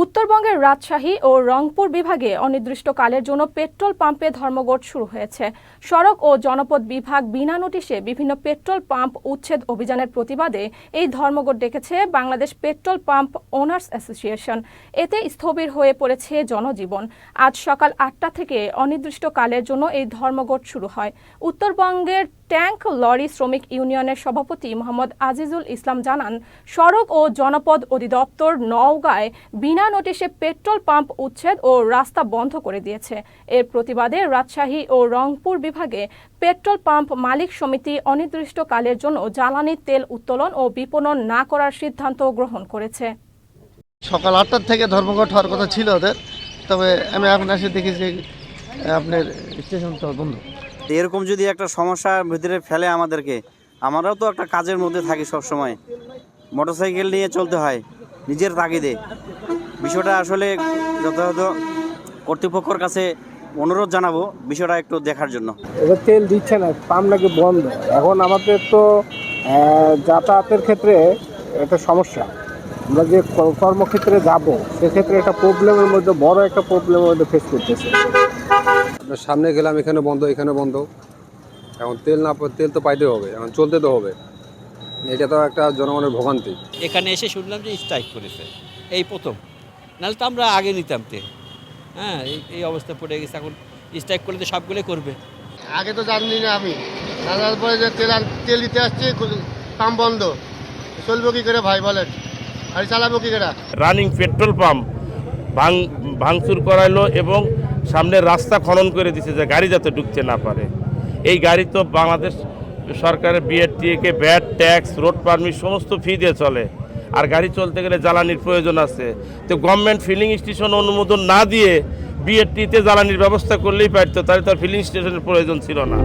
উত্তরবঙ্গের রাজশাহী ও রংপুর বিভাগে অনির্দিষ্টকালের জন্য পেট্রোল পাম্পে ধর্মঘট শুরু হয়েছে। সড়ক ও জনপথ বিভাগ বিনা নোটিশে বিভিন্ন পেট্রোল পাম্প উচ্ছেদ অভিযানের প্রতিবাদে এই ধর্মঘট ডেকেছে Bangladesh petrol pump owners association. এতে স্থবির হয়ে পড়েছে জনজীবন। আজ সকাল ৮টা থেকে অনির্দিষ্টকালের জন্য এই ধর্মঘট শুরু হয়। উত্তরবঙ্গের ট্যাঙ্ক লরি শ্রমিক ইউনিয়নের সভাপতি মোহাম্মদ আজিজুল ইসলাম জানান, সড়ক ও জনপথ অধিদপ্তর নওগাঁয় বিনা নোটিশে পেট্রোল পাম্প উচ্ছেদ ও রাস্তা বন্ধ করে দিয়েছে। এর প্রতিবাদে রাজশাহী ও রংপুর বিভাগে পেট্রোল পাম্প মালিক সমিতি অনির্দিষ্টকালের জন্য জ্বালানি তেল উত্তোলন ও বিপণন না করার সিদ্ধান্ত গ্রহণ করেছে। সকাল ৮টার থেকে ধর্মঘট হওয়ার কথা ছিল ওদের, তবে আমি এখন এসে দেখি যে আপনার স্টেশনটা বন্ধ। এরকম যদি একটা সমস্যার ভিতরে ফেলে আমাদেরকে, আমরাও তো একটা কাজের মধ্যে থাকি, সবসময় মোটরসাইকেল নিয়ে চলতে হয় নিজের তাগিদে। বিষয়টা আসলে যথাযথ কর্তৃপক্ষের কাছে অনুরোধ জানাবো বিষয়টা একটু দেখার জন্য। এবার তেল দিচ্ছে না, পাম্প নাকি বন্ধ। এখন আমাদের তো যাতায়াতের ক্ষেত্রে একটা সমস্যা। আমরা যে কর্মক্ষেত্রে যাব সেক্ষেত্রে একটা প্রবলেমের মধ্যে, বড় একটা প্রবলেমের মধ্যে ফেস করতেছে। সামনে গেলাম, এখানে বন্ধ, এখানে বন্ধ। এখন তেল তো পাইতে হবে, এখন চলতে তো হবে। এটা তো একটা জনগণের ভোগান্তি। এখানে এসে শুনলাম যে স্ট্রাইক করেছে, এই প্রথম। নাহলে তো আমরা আগে নিতাম তেল। হ্যাঁ, এই অবস্থা পড়ে গেছে। এখন স্ট্রাইক করলে তো সবগুলোই করবে। আগে তো জানি না আমি, জানার পরে যে তেল দিতে আসছে, পাম্প বন্ধ, চলবো কি করে ভাই বলেন, আর চালাবো কি করে? রানিং পেট্রোল পাম্প ভাঙচুর করাইলো এবং সামনের রাস্তা খনন করে দিছে যে গাড়ি যাতে ঢুকতে না পারে। এই গাড়ি তো বাংলাদেশ সরকারের বিআরটিএকে ভ্যাট, ট্যাক্স, রোড পারমিট সমস্ত ফি দিয়ে চলে। আর গাড়ি চলতে গেলে জ্বালানির প্রয়োজন আছে। তো গভর্নমেন্ট ফিলিং স্টেশন অনুমোদন না দিয়ে বিআরটিতে জ্বালানির ব্যবস্থা করলেই পারতো, তাহলে তার ফিলিং স্টেশনের প্রয়োজন ছিল না।